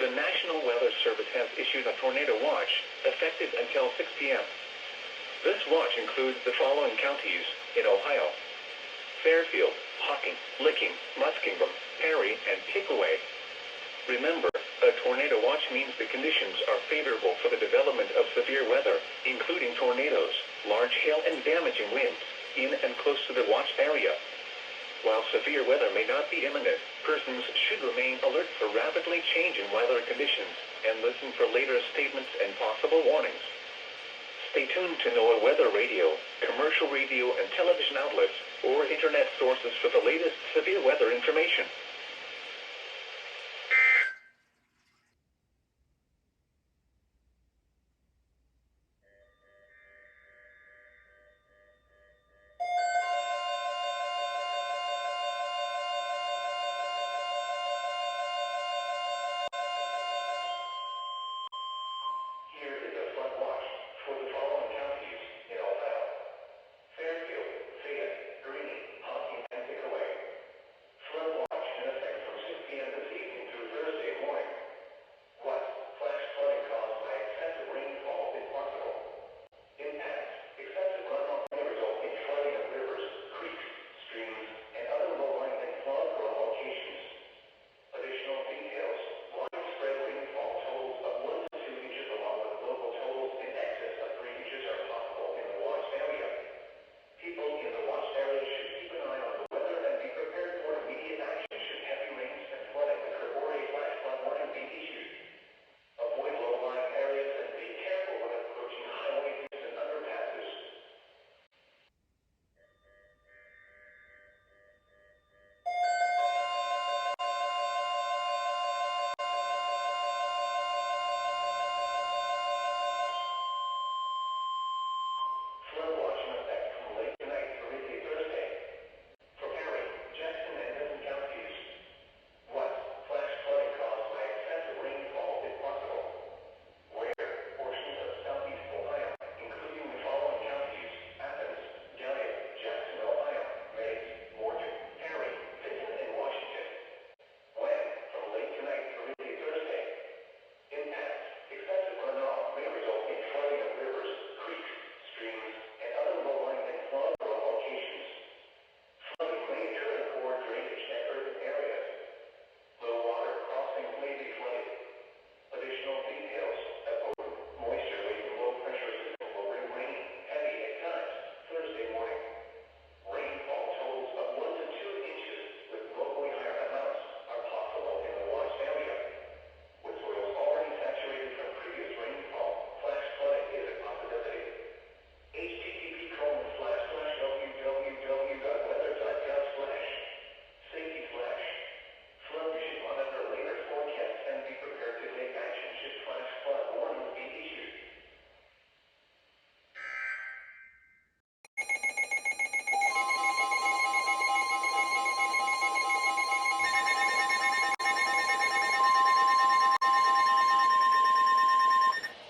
The National Weather Service has issued a tornado watch, effective until 6 p.m. This watch includes the following counties in Ohio: Fairfield, Hocking, Licking, Muskingum, Perry, and Pickaway. Remember, a tornado watch means the conditions are favorable for the development of severe weather, including tornadoes, large hail, and damaging winds, in and close to the watch area. While severe weather may not be imminent, persons should remain alert for rapidly changing weather conditions and listen for later statements and possible warnings. Stay tuned to NOAA weather radio, commercial radio and television outlets, or internet sources for the latest severe weather information.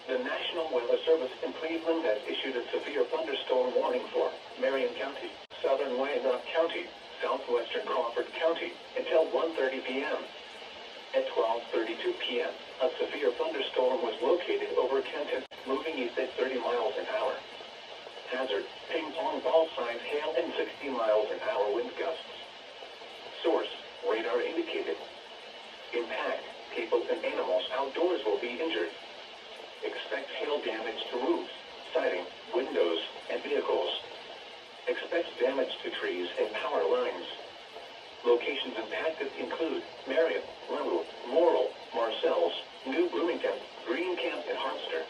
The National Weather Service in Cleveland has issued a severe thunderstorm warning for Marion County, southern Wyandotte County, southwestern Crawford County until 1:30 p.m. At 12:32 p.m., a severe thunderstorm was located over Kenton, moving east at 30 miles an hour. Hazard: ping-pong ball size hail and 60 miles an hour wind gusts. Source: radar indicated. Impact: people and animals outdoors will be injured. Expect hail damage to roofs, siding, windows, and vehicles. Expect damage to trees and power lines. Locations impacted include Marion, Level, Morrill, Marcells, New Bloomington, Green Camp, and Hartster.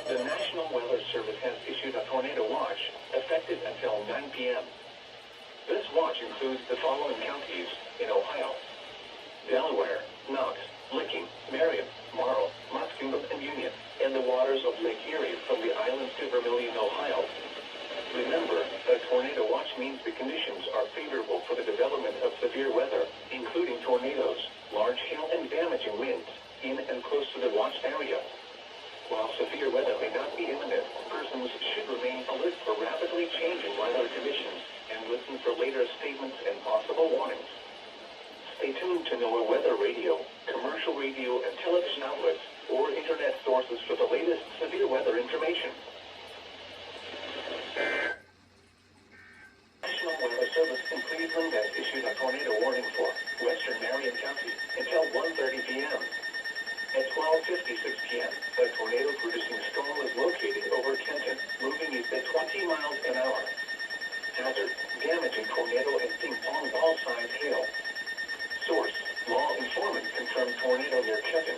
The National Weather Service has issued a tornado watch, effective until 9 p.m. This watch includes the following counties in Ohio: Delaware, Knox, Licking, Marion, Morrill, Muskingum, and Union, and the waters Stay tuned to NOAA weather radio, commercial radio and television outlets, or internet sources for the latest severe weather information. National Weather Service in Cleveland has issued a tornado warning for western Marion County until 1:30 p.m. At 12:56 p.m., a tornado-producing storm was located over Kenton, moving east at 20 miles an hour. Hazard: damaging tornado and ping-pong ball-sized hail. Source: law informant confirmed tornado near Kenton.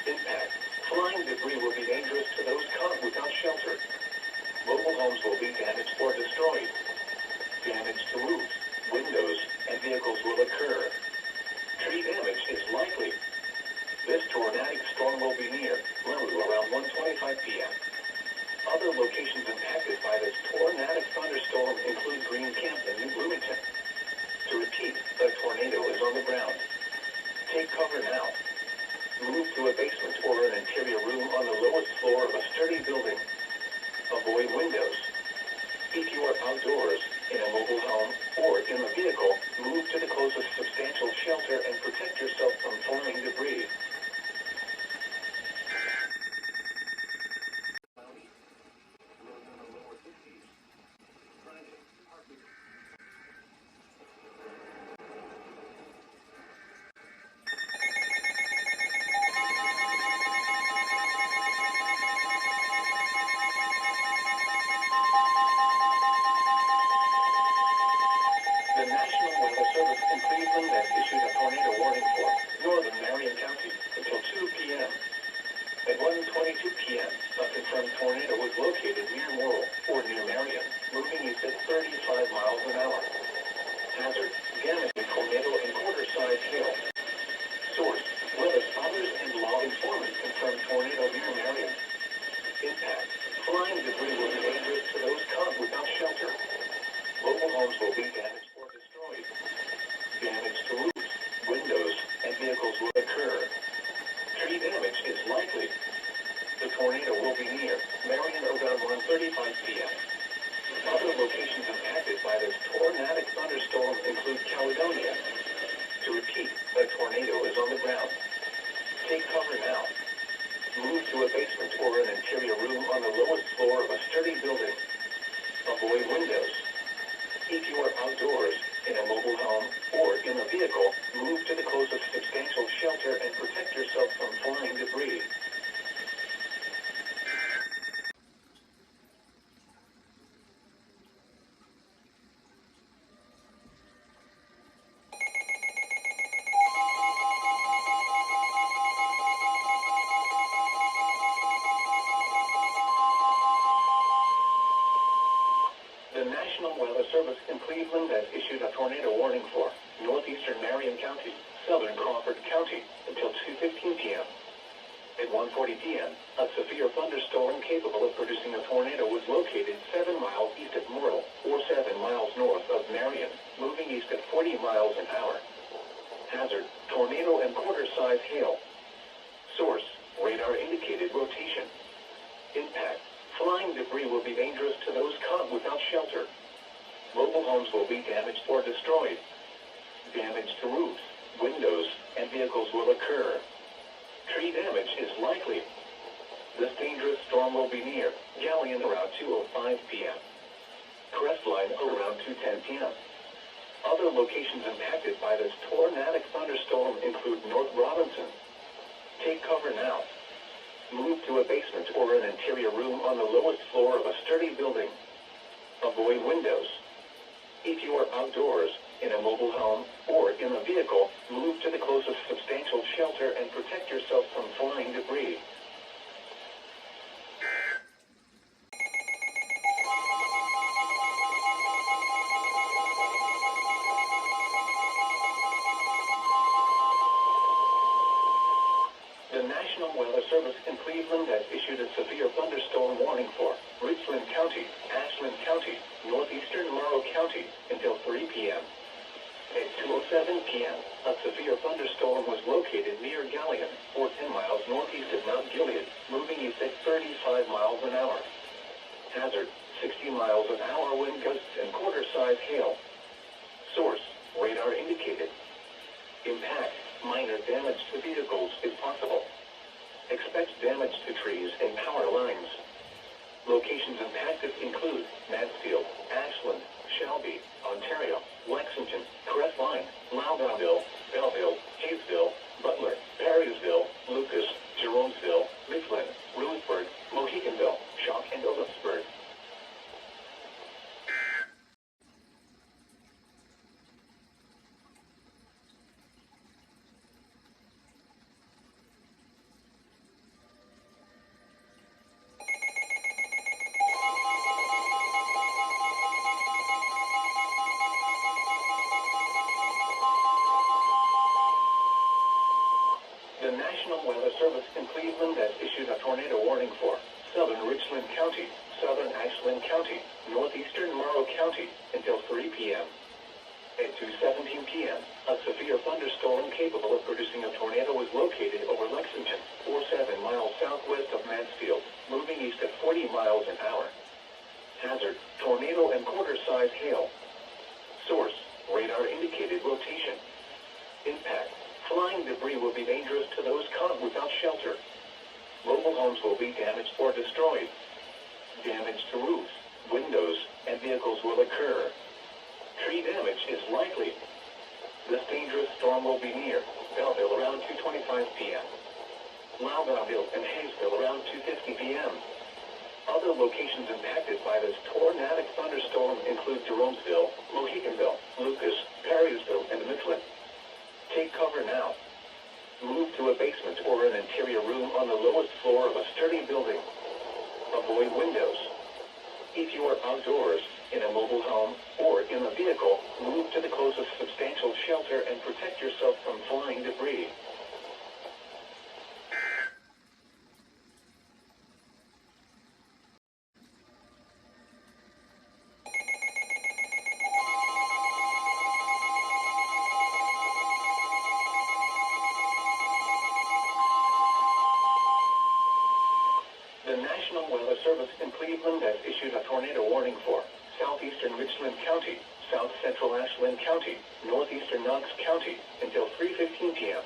Impact: flying debris will be dangerous to those caught without shelter. Mobile homes will be damaged or destroyed. Damage to roofs, windows, and vehicles will occur. Tree damage is likely. This tornadic storm will be near Laredo around 1:25 p.m. Other locations impacted by this tornadic thunderstorm include Green Camp and New Bloomington. To repeat, the tornado is on the ground. Take cover now. Move to a basement or an interior room on the lowest floor of a sturdy building. Avoid windows. If you are outdoors, in a mobile home, or in a vehicle, move to the closest substantial shelter and protect yourself from flying debris. The National Weather Service in Cleveland has issued a tornado warning for northern Marion County until 2 p.m. At 1:22 p.m., a confirmed tornado was located near Morrill or near Marion, moving east at 35 miles an hour. Hazard: damaging tornado and quarter-sized hail. Source: weather spotters and law informant confirmed tornado near Marion. Impact: flying debris will be dangerous to those caught without shelter. Mobile homes will be damaged or destroyed. Damage to roofs, windows, and vehicles will occur. Tree damage is likely. The tornado will be near Marion around 1:35 p.m. Other locations impacted by this tornadic thunderstorm include Caledonia. To repeat, a tornado is on the ground. Take cover now. Move to a basement or an interior room on the lowest floor of a sturdy building. Avoid windows. If you are outdoors, in a mobile home, or in a vehicle, move to the closest substantial shelter and protect yourself from flying debris. The National Weather Service in Cleveland has issued a tornado warning for northeastern Marion County, southern Crawford County, until 2:15 p.m. At 1:40 p.m., a severe thunderstorm capable of producing a tornado was located 7 miles east of Morrill, or 7 miles north of Marion, moving east at 40 miles an hour. Hazard: tornado and quarter-sized hail. Source: radar indicated rotation. Impact: flying debris will be dangerous to those caught without shelter. Mobile homes will be damaged or destroyed. Damage to roofs, windows, and vehicles will occur. Tree damage is likely. This dangerous storm will be near Galion around 2:05 p.m. Crestline around 2:10 p.m. Other locations impacted by this tornadic thunderstorm include North Robinson. Take cover now. Move to a basement or an interior room on the lowest floor of a sturdy building. Avoid windows. If you are outdoors, in a mobile home, or in a vehicle, move to the closest substantial shelter and protect yourself from flying debris. The National Weather Service in Cleveland has issued a severe thunderstorm warning for Richland County, Ashland County, northeastern Morrow County, until 3 p.m. At 2:07 p.m., a severe thunderstorm was located near Galion, or 10 miles northeast of Mount Gilead, moving east at 35 miles an hour. Hazard: 60 miles an hour wind gusts and quarter-sized hail. Source: radar indicated. minor damage to vehicles is possible. Expect damage to trees and power lines. Locations impacted include Mansfield, Ashland, Shelby, Ontario, Lexington, Crestline, Loudonville, Belleville, Hayesville, Butler, Perrysville, Lucas, Jeromesville, Richland, Lewisburg, Moheganville, Shock and Phillipsburg. The National Weather Service in Cleveland has issued a tornado warning for southern Richland County, southern Ashland County, northeastern Morrow County until 3 p.m. At 2:17 p.m., a severe thunderstorm capable of producing a tornado was located over Lexington, 7 miles southwest of Mansfield, moving east at 40 miles an hour. Hazard, tornado and quarter-size hail. Source, radar indicated rotation. Impact, flying debris will be dangerous to those caught without shelter. Mobile homes will be damaged or destroyed. Damage to roofs, windows, and vehicles will occur. Tree damage is likely. This dangerous storm will be near Belleville around 2:25 p.m. Loudonville and Hayesville around 2:50 p.m. Other locations impacted by this tornadic thunderstorm include Jeromesville, Moheganville, Lucas, Perrysville, and Richland. Take cover now. Move to a basement or an interior room on the lowest floor of a sturdy building. Avoid windows. If you are outdoors, in a mobile home, or in a vehicle, move to the closest substantial shelter and protect yourself from flying debris. The National Weather Service in Cleveland has issued a tornado warning for southeastern Richland County, south central Ashland County, northeastern Knox County until 3:15 p.m.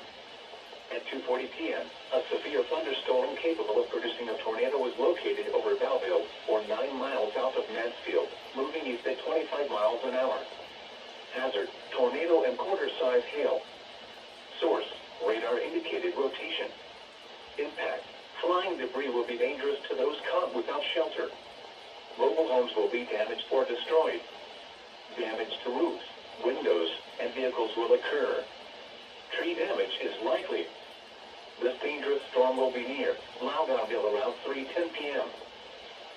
At 2:40 p.m., a severe thunderstorm capable of producing a tornado was located over Belleville, 9 miles south of Mansfield, moving east at 25 miles an hour. Hazard, tornado and quarter-size hail. Source, radar indicated rotation. Impact, flying debris will be dangerous to those caught without shelter. Mobile homes will be damaged or destroyed. Damage to roofs, windows, and vehicles will occur. Tree damage is likely. This dangerous storm will be near Loudonville around 3:10 p.m.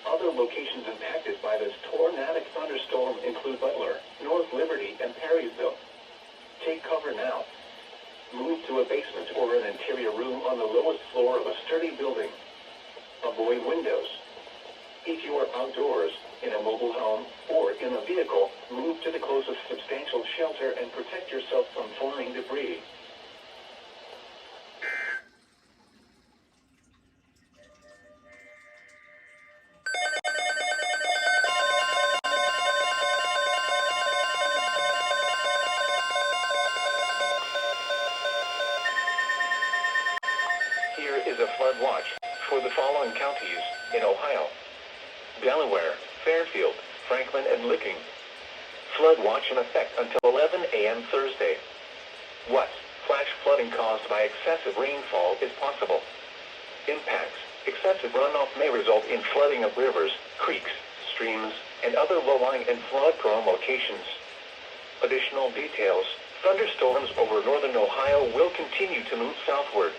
Other locations impacted by this tornadic thunderstorm include Butler, North Liberty, and Perrysville. Take cover now. Move to a basement or an interior room on the lowest floor of a sturdy building. Avoid windows. If you are outdoors, in a mobile home, or in a vehicle, move to the closest substantial shelter and protect yourself from flying debris. Here is a flood watch for the following counties in Ohio: Delaware, Fairfield, Franklin, and Licking. Flood watch in effect until 11 a.m. Thursday. What? Flash flooding caused by excessive rainfall is possible. Impacts. Excessive runoff may result in flooding of rivers, creeks, streams, and other low-lying and flood-prone locations. Additional details. Thunderstorms over northern Ohio will continue to move southward.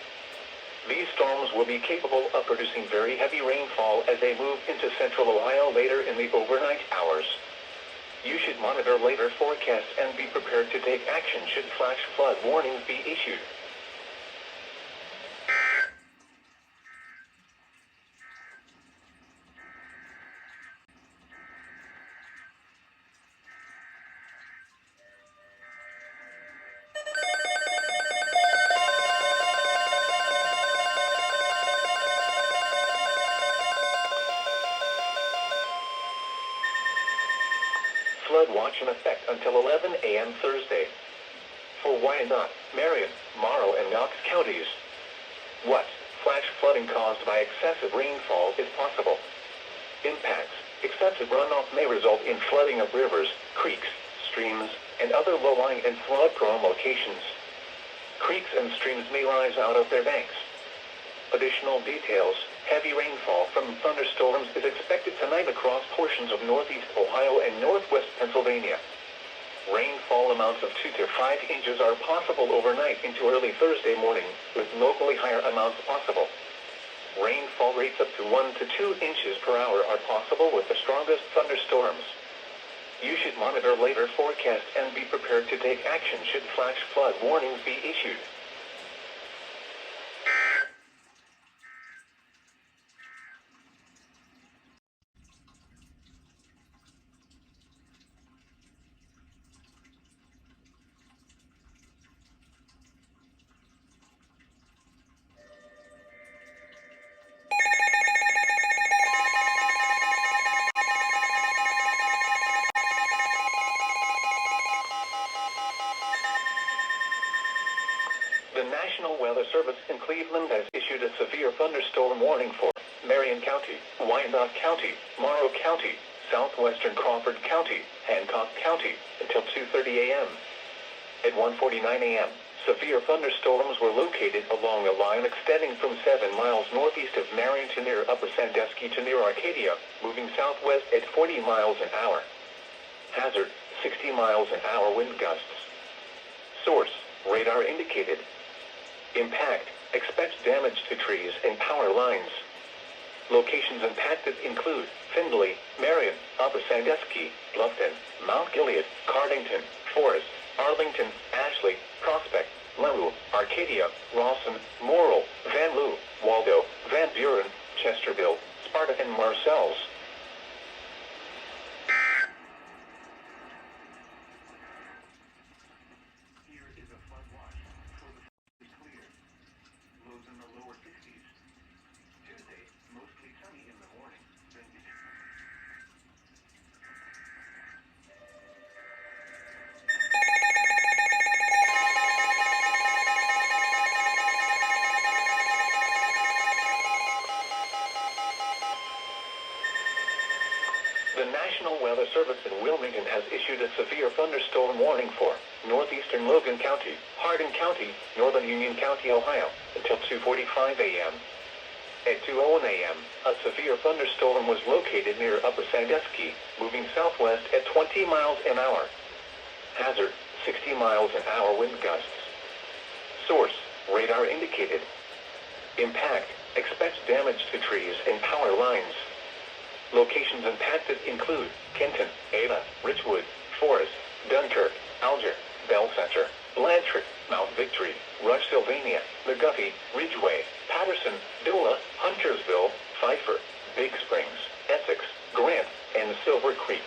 These storms will be capable of producing very heavy rainfall as they move into central Ohio later in the overnight hours. You should monitor later forecasts and be prepared to take action should flash flood warnings be issued. Flood watch in effect until 11 a.m. Thursday. For Wyandotte, Marion, Morrow, and Knox counties. What? Flash flooding caused by excessive rainfall is possible. Impacts. Excessive runoff may result in flooding of rivers, creeks, streams, and other low-lying and flood-prone locations. Creeks and streams may rise out of their banks. Additional details. Heavy rainfall from thunderstorms is expected tonight across portions of northeast Ohio and northwest Pennsylvania. Rainfall amounts of 2 to 5 inches are possible overnight into early Thursday morning, with locally higher amounts possible. Rainfall rates up to 1 to 2 inches per hour are possible with the strongest thunderstorms. You should monitor later forecasts and be prepared to take action should flash flood warnings be issued. The National Weather Service in Cleveland has issued a severe thunderstorm warning for Marion County, Wyandotte County, Morrow County, southwestern Crawford County, Hancock County, until 2:30 a.m. At 1:49 a.m., severe thunderstorms were located along a line extending from 7 miles northeast of Marion to near Upper Sandusky to near Arcadia, moving southwest at 40 miles an hour. Hazard, 60 miles an hour wind gusts. Source, radar indicated. Impact, expect damage to trees and power lines. Locations impacted include Findlay, Marion, Upper Sandusky, Bluffton, Mount Gilead, Cardington, Forest, Arlington, Ashley, Prospect, Lemuel, Arcadia, Rawson, Morrill, Van Loo, Waldo, Van Buren, Chesterville, Sparta, and Marcells. Here is a flood watch. So the is clear. Lows in the lower 60s. Tuesday, mostly sunny in the morning, then The National Weather Service in Wilmington has issued a severe thunderstorm warning for northeastern Logan County, Hardin County, northern Union County, Ohio, until 2:45 a.m. At 2:01 a.m., a severe thunderstorm was located near Upper Sandusky, moving southwest at 20 miles an hour. Hazard, 60 miles an hour wind gusts. Source, radar indicated. Impact, expect damage to trees and power lines. Locations impacted include Kenton, Ada, Richwood, Forest, Dunkirk, Alger, Bell Center, Blanchard, Mount Victory, Rush, Sylvania, McGuffey, Ridgeway, Patterson, Dola, Huntersville, Pfeiffer, Big Springs, Essex, Grant, and Silver Creek.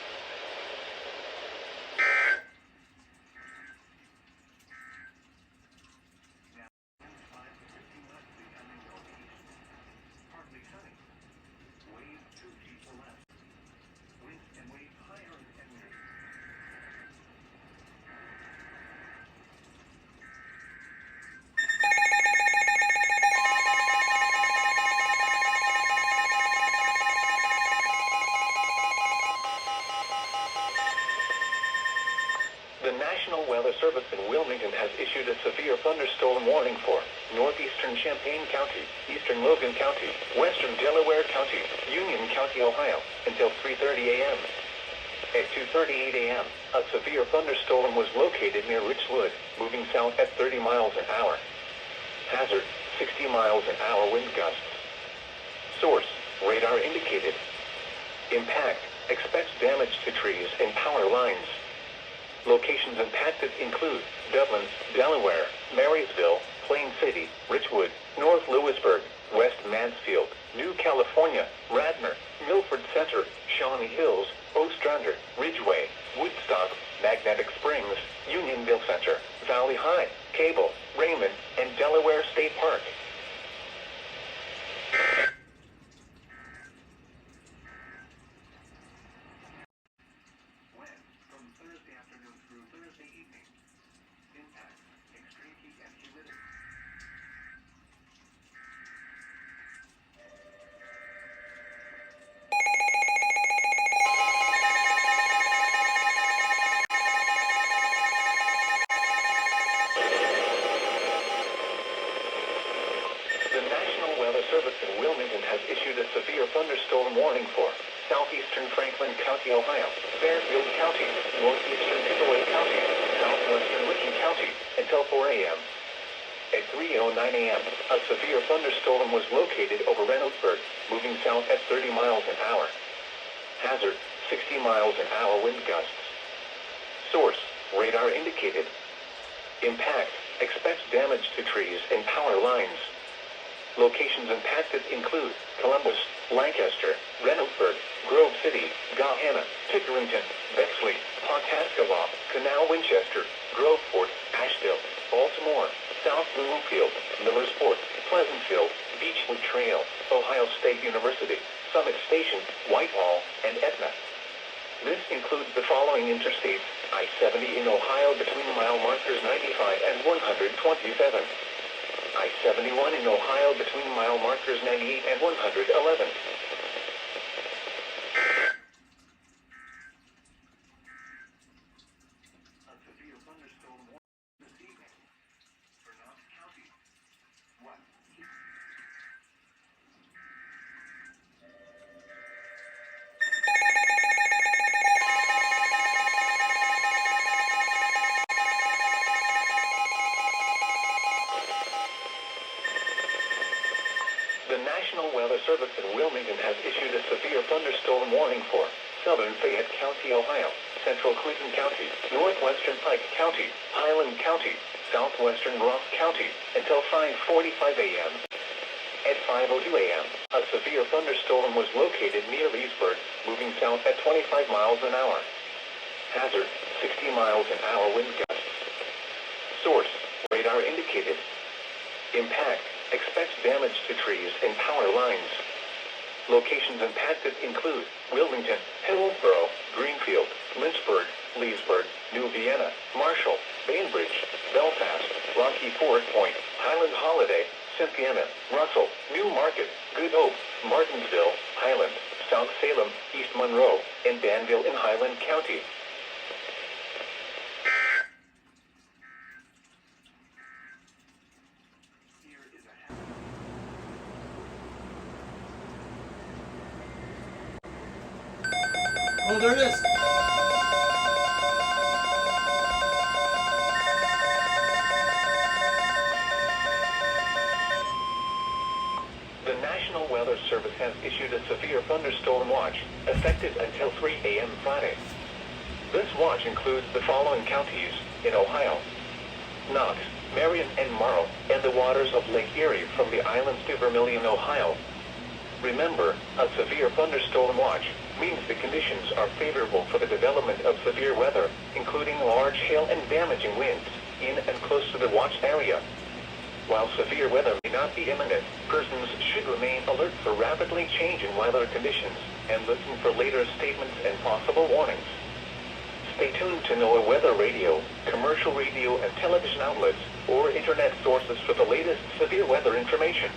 The National Weather Service in Wilmington has issued a severe thunderstorm warning for northeastern Champaign County, eastern Logan County, western Delaware County, Union County, Ohio, until 3:30 a.m. At 2:38 a.m., a severe thunderstorm was located near Richland, moving south at 30 miles an hour. Hazard, 60 miles an hour wind gusts. Source, radar indicated. Impact, expect damage to trees and power lines. Locations impacted include Dublin, Delaware, Marysville, Plain City, Richwood, North Lewisburg, West Mansfield, New California, Radnor, Milford Center, Shawnee Hills, Ostrander, Ridgeway, Woodstock, Magnetic Springs, Unionville Center, Valley High, Cable, Raymond, and Delaware State Park. From Thursday afternoon through Thursday evening. Impact, extreme heat Service in Wilmington has issued a severe thunderstorm warning for southeastern Franklin County, Ohio, Fairfield County, northeastern Pickaway County, southwestern Richland County, until 4 a.m. At 3:09 a.m., a severe thunderstorm was located over Reynoldsburg, moving south at 30 miles an hour. Hazard, 60 miles an hour wind gusts. Source, radar indicated. Impact, expect damage to trees and power lines. Locations impacted include Columbus, Lancaster, Reynoldsburg, Grove City, Gahanna, Pickerington, Bexley, Pawhuska, Canal Winchester, Groveport, Asheville, Baltimore, South Bloomfield, Millersport, Pleasantville, Beechwood Trail, Ohio State University, Summit Station, Whitehall, and Etna. This includes the following interstates: I-70 in Ohio between mile markers 95 and 127. I-71 in Ohio between mile markers 98 and 111. A severe thunderstorm warning this evening for Knox County. What? The National Weather Service in Wilmington has issued a severe thunderstorm warning for southern Fayette County, Ohio, central Clinton County, northwestern Pike County, Highland County, southwestern Ross County, until 5:45 a.m. At 5:02 a.m., a severe thunderstorm was located near Leesburg, moving south at 25 miles an hour. Hazard, 60 miles an hour wind gusts. Source, radar indicated. Impact, expect damage to trees and power lines. Locations impacted include Wilmington, Hillsborough, Greenfield, Lynchburg, Leesburg, New Vienna, Marshall, Bainbridge, Belfast, Rocky Ford Point, Highland Holiday, Cynthiana, Russell, New Market, Good Hope, Martinsville, Highland, South Salem, East Monroe, and Danville in Highland County. Oh, there it is. The National Weather Service has issued a severe thunderstorm watch, effective until 3 a.m. Friday. This watch includes the following counties in Ohio: Knox, Marion, and Morrow, and the waters of Lake Erie from the islands to Vermilion, Ohio. Remember, a severe thunderstorm watch means the conditions are favorable for the development of severe weather, including large hail and damaging winds, in and close to the watch area. While severe weather may not be imminent, persons should remain alert for rapidly changing weather conditions and listen for later statements and possible warnings. Stay tuned to NOAA weather radio, commercial radio and television outlets, or internet sources for the latest severe weather information.